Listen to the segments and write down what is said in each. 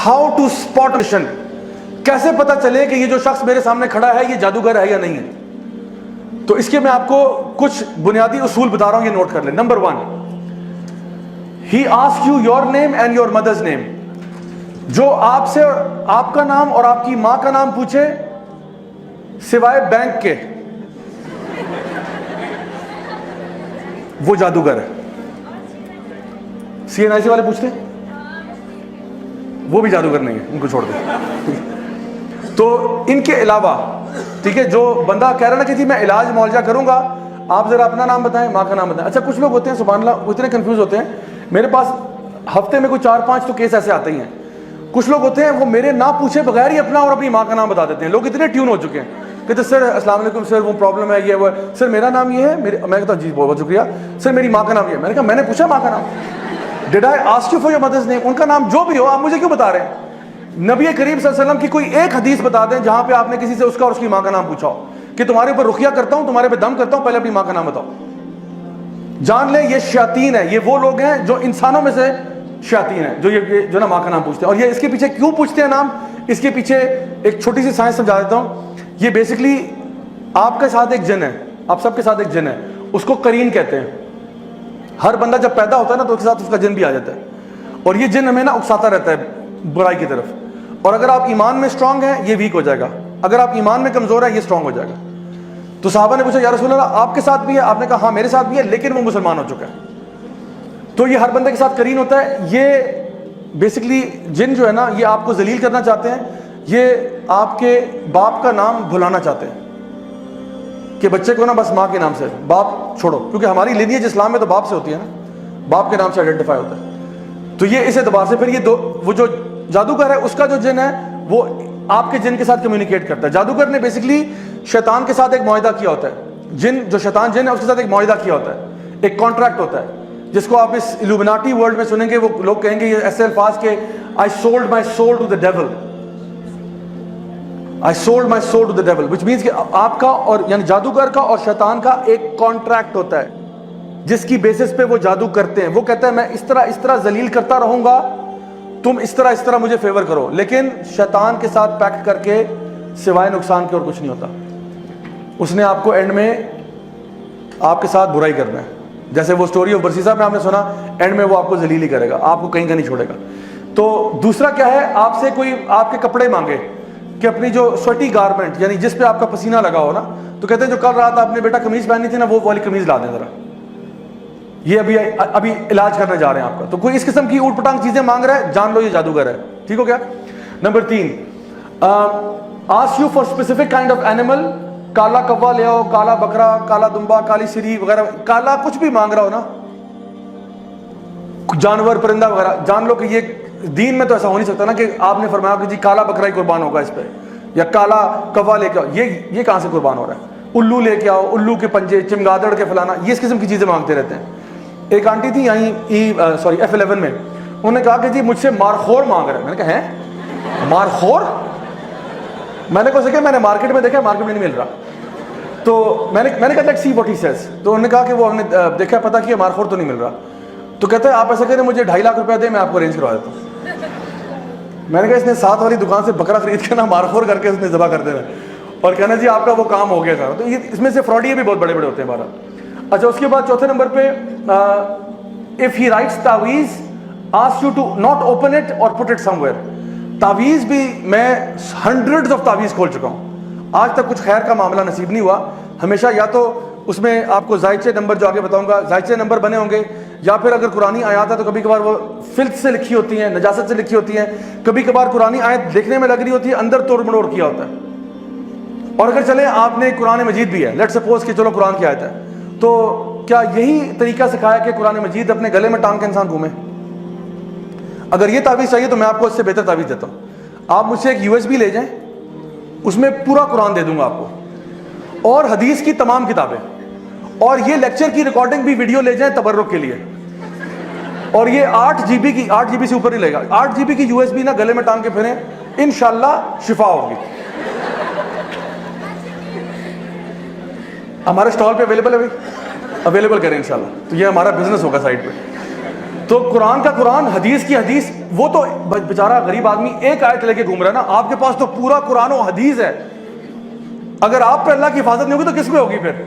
How to spot mission, کیسے پتا چلے کہ یہ جو شخص میرے سامنے کھڑا ہے یہ جادوگر ہے یا نہیں ہے. تو اس کے میں آپ کو کچھ بنیادی اصول بتا رہا ہوں, یہ نوٹ کر لیں. Number 1, he ask you your name and your mother's name. جو آپ سے آپ کا نام اور آپ کی ماں کا نام پوچھے سوائے بینک کے, وہ جادوگر ہے. سی این آئی سی والے پوچھتے ہیں, وہ بھی جادوگر نہیں ہے, ان کو چھوڑ دیں. تو ان کے علاوہ ٹھیک ہے, جو بندہ کہہ رہا نا کہ جی میں علاج معالجہ کروں گا, آپ ذرا اپنا نام بتائیں, ماں کا نام بتائیں. اچھا کچھ لوگ ہوتے ہیں سبحان اللہ وہ اتنے کنفیوز ہوتے ہیں, میرے پاس ہفتے میں کوئی 4-5 تو کیس ایسے آتے ہی ہیں. کچھ لوگ ہوتے ہیں وہ میرے نہ پوچھے بغیر ہی اپنا اور اپنی ماں کا نام بتا دیتے ہیں. لوگ اتنے ٹیون ہو چکے ہیں کہ سر السلام علیکم سر, وہ پرابلم ہے یہ وہ, سر میرا نام یہ ہے, میں کہتا ہوں جی بہت شکریہ سر, میری ماں کا نام یہ ہے. میں نے کہا میں نے پوچھا ماں کا نام, did I ask you for your mother's name, ان کا نام جو بھی ہو آپ مجھے کیوں بتا رہے ہیں. نبی کریم صلی اللہ علیہ وسلم کی کوئی ایک حدیث بتا دیں جہاں پہ آپ نے کسی سے اس کا اور اس کی ماں کا نام پوچھا ہو کہ تمہارے اوپر رقیہ کرتا ہوں, تمہارے پہ دم کرتا ہوں, پہلے اپنی ماں کا نام بتاؤ. جان لیں یہ شیاطین ہے, یہ وہ لوگ ہیں جو انسانوں میں سے شیاطین ہیں, جو نا ماں کا نام پوچھتے ہیں. اور یہ اس کے پیچھے کیوں پوچھتے ہیں نام, اس کے پیچھے ایک چھوٹی سی سائنس سمجھا دیتا ہوں. یہ بیسکلی آپ کے ساتھ ایک جن ہے, آپ سب کے ساتھ ایک جن ہے, اس کو قرین کہتے ہیں. ہر بندہ جب پیدا ہوتا ہے نا تو اس کے ساتھ اس کا جن بھی آ جاتا ہے, اور یہ جن ہمیں نا اکساتا رہتا ہے برائی کی طرف. اور اگر آپ ایمان میں اسٹرانگ ہیں یہ ویک ہو جائے گا, اگر آپ ایمان میں کمزور ہیں یہ اسٹرانگ ہو جائے گا. تو صحابہ نے پوچھا یا رسول اللہ آپ کے ساتھ بھی ہے, آپ نے کہا ہاں میرے ساتھ بھی ہے, لیکن وہ مسلمان ہو چکا ہے. تو یہ ہر بندے کے ساتھ قرین ہوتا ہے. یہ بیسکلی جن جو ہے نا یہ آپ کو ذلیل کرنا چاہتے ہیں, یہ آپ کے باپ کا نام بھلانا چاہتے ہیں کہ بچے کو نا بس ماں کے نام سے, باپ چھوڑو, کیونکہ ہماری لینیج اسلام میں تو باپ سے ہوتی ہے نا, باپ کے نام سے آئیڈینٹیفائی ہوتا ہے. تو یہ اس اعتبار سے پھر یہ وہ جو جادوگر ہے اس کا جو جن ہے وہ آپ کے جن کے ساتھ کمیونیکیٹ کرتا ہے. جادوگر نے بیسکلی شیطان کے ساتھ ایک معاہدہ کیا ہوتا ہے, جو شیطان جن ہے اس کے ساتھ ایک معاہدہ کیا ہوتا ہے, ایک کانٹریکٹ ہوتا ہے, جس کو آپ اس الومناٹی ورلڈ میں سنیں گے. وہ لوگ کہیں گے یہ ایسے الفاظ کہ I sold my soul to the devil, I sold my soul to the devil, which means کہ آپ کا اور یعنی جادوگر کا اور شیطان کا ایک کانٹریکٹ ہوتا ہے جس کی بیسس پہ وہ جادو کرتے ہیں. وہ کہتا ہے میں اس طرح ذلیل کرتا رہوں گا, تم اس طرح مجھے فیور کرو, لیکن شیطان کے ساتھ پیکٹ کر کے سوائے نقصان کے اور کچھ نہیں ہوتا. اس نے آپ کو اینڈ میں آپ کے ساتھ برائی کرنا ہے. جیسے وہ سٹوری آف برسیسا میں آپ نے سنا, اینڈ میں وہ آپ کو ذلیل ہی کرے گا, آپ کو کہیں کا نہیں چھوڑے گا. تو دوسرا کیا ہے, آپ سے کوئی آپ کے کپڑے مانگے کہ اپنی جو سویٹی گارمنٹ یعنی جس پہ آپ کا پسینہ لگا ہو نا, تو کہتے ہیں جو کل رات آپ نے بیٹا قمیض پہنی تھی نا وہ والی قمیض لا دیں ذرا, یہ ابھی علاج کرنے جا رہے ہیں آپ کا. تو کوئی اس قسم کی اوٹ پٹانگ چیزیں مانگ رہا ہے, جان لو یہ جادوگر ہے. ٹھیک ہو گیا. Number 3, ask you for specific kind of animal, کالا کوا لے آؤ, کالا بکرا, کالا دمبا, کالی سری وغیرہ, کالا کچھ بھی مانگ رہا ہو نا, جانور پرندہ وغیرہ, جان لو کہ یہ دین میں تو ایسا ہو نہیں سکتا نا کہ آپ نے فرمایا کہ جی کالا بکرا ہی قربان ہوگا اس پہ, یا کالا کوا لے کے آؤ. یہ کہاں سے قربان ہو رہا ہے. الو لے کے آؤ, الو کے پنجے, چمگادڑ کے فلانا, یہ اس قسم کی چیزیں مانگتے رہتے ہیں. ایک آنٹی تھی یہیں F11 میں, انہوں نے کہا کہ جی مجھ سے مارخور مانگ رہا ہے. میں نے کہا ہیں مارخور, میں نے کہا میں نے مارکیٹ میں دیکھا, مارکیٹ میں نہیں مل رہا. تو میں نے کہا let's see what he says. تو انہوں نے کہا کہ وہ ہم نے دیکھا پتا کیا مارخور تو نہیں مل رہا. تو کہتے ہیں آپ ایسا کریں مجھے 2.5 لاکھ روپے دیں, میں آپ کو ارینج کروا دیتا ہوں. میں نے کہا اس نے ساتھ والی دکان سے بکرا خرید کے نا مارخور کر کے اس نے ذبح کر دینا اور کہنا جی آپ کا وہ کام ہو گیا سارا. تو یہ اس میں سے فراڈیے بھی بہت بڑے بڑے ہوتے ہیں ہمارا. اچھا اس کے بعد چوتھے نمبر پہ, if he writes تعویذ ask you to not open it or put it somewhere. تعویذ بھی میں hundreds of تعویذ کھول چکا ہوں, آج تک کچھ خیر کا معاملہ نصیب نہیں ہوا. ہمیشہ یا تو اس میں آپ کو زائچے نمبر جو آگے بتاؤں گا زائچے نمبر بنے ہوں گے, یا پھر اگر قرآنی آیات ہے تو کبھی کبھار وہ فلت سے لکھی ہوتی ہیں, نجاست سے لکھی ہوتی ہیں, کبھی کبھار قرآنی آیت دیکھنے میں لگ رہی ہوتی ہے, اندر توڑ مڑوڑ کیا ہوتا ہے. اور اگر چلیں آپ نے قرآن مجید بھی ہے, لیٹ سپوز کہ چلو قرآن کی آیت ہے, تو کیا یہی طریقہ سکھایا کہ قرآن مجید اپنے گلے میں ٹانگ کے انسان گھومے؟ اگر یہ تعویذ چاہیے تو میں آپ کو اس سے بہتر تعویذ دیتا ہوں. آپ مجھ سے ایک USB لے جائیں, اس میں پورا قرآن دے دوں گا آپ کو, اور حدیث کی تمام کتابیں, اور یہ لیکچر کی ریکارڈنگ بھی ویڈیو لے جائیں تبرک کے لیے, اور یہ 8 GB کی, 8 GB سے اوپر نہیں لے گا, 8 GB کی USB نا گلے میں ٹانگ کے پھریں, انشاءاللہ شفا ہوگی. ہمارے اسٹال پہ اویلیبل ہے بھائی, اویلیبل کریں انشاءاللہ. تو یہ ہمارا بزنس ہوگا سائٹ پہ. تو قرآن کا قرآن، حدیث کی حدیث. وہ تو بیچارہ غریب آدمی ایک آیت لے کے گھوم رہا ہے نا، آپ کے پاس تو پورا قرآن و حدیث ہے. اگر آپ پہ اللہ کی حفاظت نہیں ہوگی تو کس پہ ہوگی پھر؟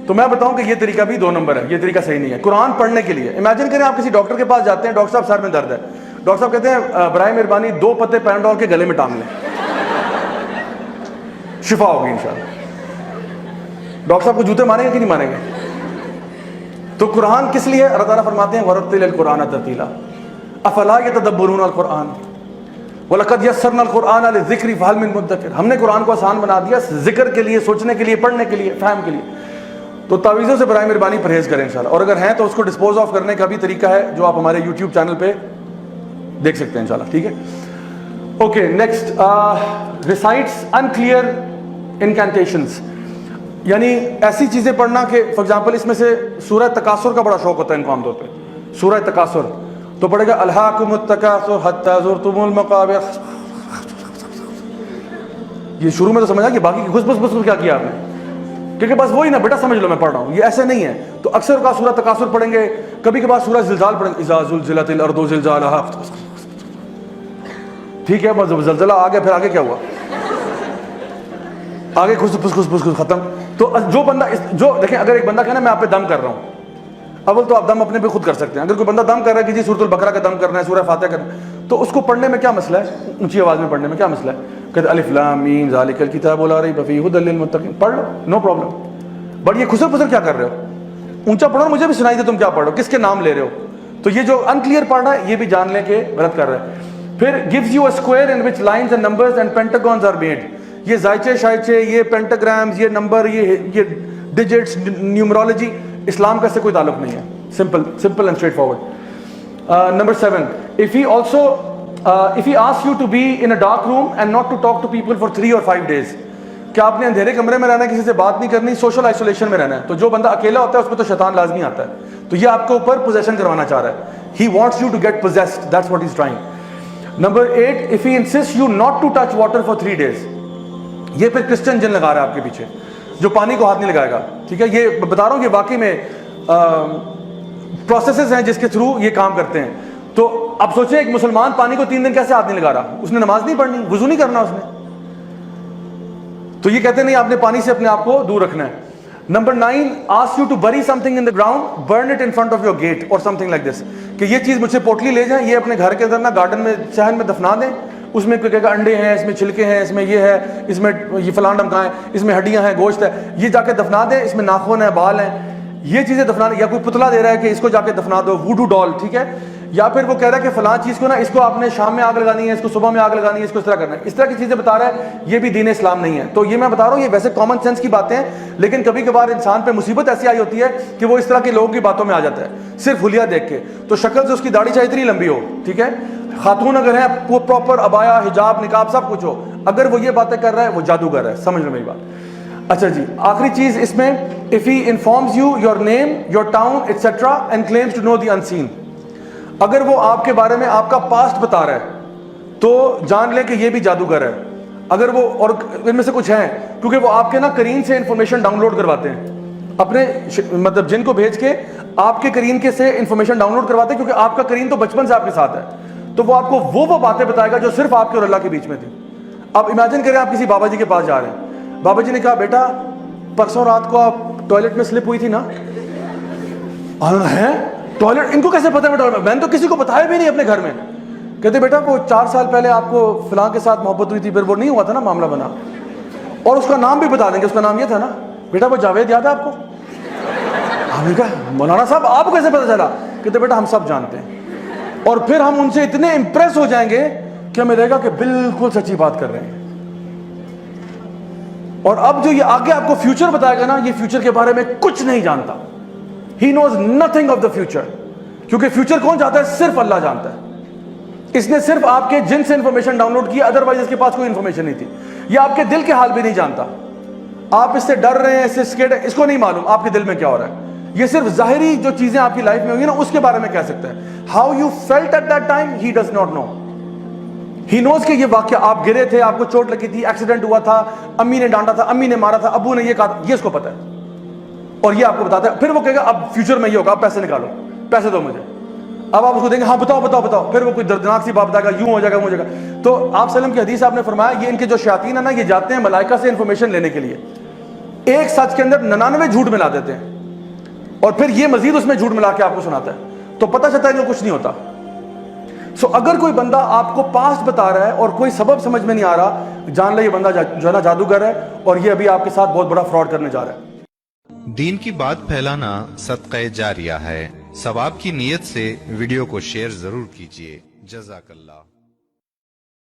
تو میں بتاؤں کہ یہ طریقہ بھی 2 نمبر ہے، یہ طریقہ صحیح نہیں ہے. قرآن پڑھنے کے لیے امیجن کریں آپ کسی ڈاکٹر کے پاس جاتے ہیں، ڈاکٹر صاحب سر میں درد ہے، ڈاکٹر صاحب کہتے ہیں برائے مہربانی 2 پتے پیناڈول کے گلے میں ٹانگ لیں، شفا ہوگی انشاءاللہ. ڈاکٹر صاحب کو جوتے ماریں گے کہ نہیں ماریں گے؟ تو قرآن کس لیے؟ اللہ تعالیٰ فرماتے ہیں وَرَتِّلِ الْقُرْآنَ تَرْتِيلًا أَفَلَا يَتَدَبَّرُونَ الْقُرْآنَ وَلَقَدْ يَسَّرْنَا الْقُرْآنَ لِلذِّكْرِ فَهَلْ مِن مُدَّكِرٍ. ہم نے قرآن کو آسان بنا دیا ذکر کے لیے، سوچنے کے لیے، پڑھنے کے لیے، فہم کے لیے. تو تعویذوں سے برائے مہربانی پرہیز کریں انشاءاللہ، اور اگر ہیں تو اس کو ڈسپوز آف کرنے کا بھی طریقہ ہے جو آپ ہمارے یوٹیوب چینل پہ دیکھ سکتے ہیں انشاءاللہ. ٹھیک ہے، اوکے. نیکسٹ، ریسائٹس انکلیئر انکینٹیشنز، یعنی ایسی چیزیں پڑھنا کہ فار ایگزامپل اس میں سے سورہ تکاثر کا بڑا شوق ہوتا ہے ان کو عام طور پہ. سورہ تکاثر تو پڑھے گا الہاکم التکاثر حتی زرتم المقابر. یہ شروع میں تو سمجھا کہ باقی گھس بس کیا کیا آپ نے، کیونکہ بس وہی نا بیٹا سمجھ لو میں پڑھ رہا ہوں. یہ ایسے نہیں ہے. تو اکثر کا سورہ تکاثر پڑھیں گے، کبھی کبھار سورہ زلزال پڑھیں گے، اذا زلزلت الارض زلزالہا. ٹھیک ہے، بس زلزلہ آ گیا، پھر آگے کیا ہوا؟ آگے کھس پھس ختم. تو جو بندہ جو دیکھیں، اگر ایک بندہ کہنا میں آپ پہ دم کر رہا ہوں، اول تو آپ دم اپنے پہ خود کر سکتے ہیں. اگر کوئی بندہ دم کر رہا ہے کہ جی سورۃ البقرہ کا دم کرنا ہے، سورہ فاتحہ کرنا ہے، تو اس کو پڑھنے میں کیا مسئلہ ہے؟ اونچی آواز میں پڑھنے میں کیا مسئلہ ہے؟ کہتے الف لام میم ذالک الکتاب لا ریب فیہ ھدی للمتقین. پڑھ لو، نو پرابلم. بٹ یہ خسر پسر کیا کر رہے ہو؟ اونچا پڑھو، مجھے بھی سنائی دے تم کیا پڑھ رہے ہو، کس کے نام لے رہے ہو. تو یہ جو انکلیئر پڑھ رہا ہے یہ بھی جان لیں کہ غلط کر رہا ہے. پھر gives you a square in which lines and numbers and pentagons are made. یہ زائچے شائچے، یہ پینٹاگرامز، یہ نمبر، یہ ڈیجٹس، نیومرولوجی، اسلام کا اس سے کوئی تعلق نہیں ہے. simple and straightforward. Number 7, if he asks you to be in a dark room and not to talk to people for 3 or 5 days, کہ آپ نے اندھیرے کمرے میں رہنا ہے، کسی سے بات نہیں کرنی، سوشل آئسولیشن میں رہنا ہے. تو جو بندہ اکیلا ہوتا ہے اس میں تو شیطان لازمی آتا ہے. تو یہ آپ کے اوپر پوزیشن کروانا چاہ رہا ہے. He wants you to get possessed. That's what he's trying. Number 8, if he insists you not to touch water for 3 days. یہ پھر کرسچن جن لگا رہا ہے آپ کے پیچھے، جو پانی کو ہاتھ نہیں لگائے گا. ٹھیک ہے، یہ بتا رہا ہوں کہ واقعی میں پروسیسز ہیں جس کے تھرو یہ کام کرتے ہیں. تو اب سوچیں ایک مسلمان پانی کو 3 دن کیسے ہاتھ نہیں لگا رہا؟ اس نے نماز نہیں پڑھنی، وضو نہیں کرنا اس نے. تو یہ کہتے ہیں نہیں، آپ نے پانی سے اپنے آپ کو دور رکھنا ہے. Number 9, ask you to bury something in the ground, burn it in front of your gate or something like this. کہ یہ چیز مجھ سے پوٹلی لے جائیں، یہ اپنے گھر کے اندر نا گارڈن میں صحن میں دفنا دیں. اس میں کوئی کہے گا انڈے ہیں، اس میں چھلکے ہیں، اس میں یہ ہے، اس میں یہ فلاں ڈمکائیں، اس میں ہڈیاں ہیں، گوشت ہے، یہ جا کے دفنا دیں. اس میں ناخن ہے، بال ہیں، یہ چیزیں دفنا دیں. یا کوئی پتلا دے رہا ہے کہ اس کو جا کے دفنا دو، ووڈو ڈال. ٹھیک ہے، یا پھر وہ کہہ رہا ہے کہ فلاں چیز کو نا اس کو آپ نے شام میں آگ لگانی ہے، اس کو صبح میں آگ لگانی ہے، اس کو اس طرح کرنا ہے. اس طرح کی چیزیں بتا رہا ہے. یہ بھی دین اسلام نہیں ہے. تو یہ میں بتا رہا ہوں، یہ ویسے کامن سینس کی باتیں ہیں، لیکن کبھی کبھار انسان پہ مصیبت ایسی آئی ہوتی ہے کہ وہ اس طرح کے لوگوں کی باتوں میں آ جاتا ہے صرف حلیہ دیکھ کے. تو شکل سے اس کی داڑھی چاہے اتنی لمبی ہو، ٹھیک ہے، خاتون اگر ہے وہ پراپر ابایا، حجاب، نقاب سب کچھ ہو، اگر وہ یہ باتیں کر رہا ہے وہ جادوگر ہے. سمجھ لو میری بات. اچھا جی، آخری چیز اس میں، if he informs you your name, your town, etc. and claims to know the unseen. اگر وہ آپ کے بارے میں آپ کا پاسٹ بتا رہا ہے تو جان لیں کہ یہ بھی جادوگر ہے. اگر وہ، اور ان میں سے کچھ ہیں کیونکہ وہ آپ کے نا کرین سے انفارمیشن ڈاؤن لوڈ کرواتے ہیں، اپنے مطلب جن کو بھیج کے آپ کے کرین کے سے انفارمیشن ڈاؤن لوڈ کرواتے ہیں، کیونکہ آپ کا کرین تو بچپن سے آپ کے ساتھ ہے. تو وہ آپ کو وہ باتیں بتائے گا جو صرف آپ کے اور اللہ کے بیچ میں تھی. اب امیجن کریں آپ کسی بابا جی کے پاس جا رہے ہیں، بابا جی نے کہا بیٹا پرسوں رات کو آپ ٹوائلٹ میں سلپ ہوئی تھی نا. ہے ٹوائلٹ، ان کو کیسے پتہ ہے؟ میں نے تو کسی کو بتایا بھی نہیں اپنے گھر میں. کہتے بیٹا وہ 4 سال پہلے آپ کو فلاں کے ساتھ محبت ہوئی تھی، پھر وہ نہیں ہوا تھا نا، معاملہ بنا. اور اس کا نام بھی بتا دیں گے، اس کا نام یہ تھا نا. بیٹا وہ جاوید یاد ہے آپ کو؟ ہم نے کہا مولانا صاحب آپ کو کیسے پتہ چلا؟ کہتے بیٹا ہم سب جانتے ہیں. اور پھر ہم ان سے اتنے امپریس ہو جائیں گے کہ ہمیں لگے گا کہ بالکل سچی بات کر رہے ہیں. اور اب جو یہ آگے آپ کو فیوچر بتائے گا نا، یہ فیوچر کے بارے میں کچھ نہیں جانتا. He knows nothing of the future. کیونکہ فیوچر کون جانتا ہے؟ صرف اللہ جانتا ہے. اس نے صرف آپ کے جن سے انفارمیشن ڈاؤن لوڈ کی، ادروائز اس کے پاس کوئی انفارمیشن نہیں تھی. یہ آپ کے دل کے حال بھی نہیں جانتا. آپ اس سے ڈر رہے ہیں، اس سے سکیڈ ہے، اس کو نہیں معلوم آپ کے دل میں کیا ہو رہا ہے. یہ صرف ظاہری جو چیزیں آپ کی لائف میں ہوئی نا اس کے بارے میں کہہ سکتا ہے. How you felt at that time, he does not know. He knows کہ یہ واقعہ آپ گرے تھے، آپ کو چوٹ لگی تھی، ایکسیڈنٹ ہوا تھا، امی نے ڈانٹا تھا، امی نے مارا تھا، ابو نے یہ کہا تھا، یہ اس کو پتا ہے. اور یہ آپ کو بتاتا ہے. پھر وہ کہے گا اب فیوچر میں یہ ہوگا، اب پیسے نکالو، پیسے دو مجھے. اب آپ اس کو دیں گے ہاں بتاؤ بتاؤ بتاؤ, پھر وہ کوئی دردناک سی بات بتائے گا, یوں ہو جائے گا وہ ہو جائے گا. تو آپ صلی اللہ علیہ وسلم کی حدیث آپ نے فرمایا یہ ان کے جو شیاطین ہیں نا, یہ جاتے ہیں ملائکہ سے انفارمیشن لینے کے لیے, ایک سچ کے اندر 99 جھوٹ ملا دیتے ہیں, اور پھر یہ مزید اس میں جھوٹ ملا کے آپ کو سناتا ہے, تو پتہ چلتا ہے کہ کچھ نہیں ہوتا. سو اگر کوئی بندہ آپ کو پاسٹ بتا رہا ہے اور کوئی سبب سمجھ میں نہیں آ رہا, جان لے یہ بندہ جو ہے نا جادوگر ہے, اور یہ ابھی آپ کے ساتھ بہت بڑا فراڈ کرنے جا رہا ہے. دین کی بات پھیلانا صدقہ جاریہ ہے. ثواب کی نیت سے ویڈیو کو شیئر ضرور کیجیے. جزاک اللہ.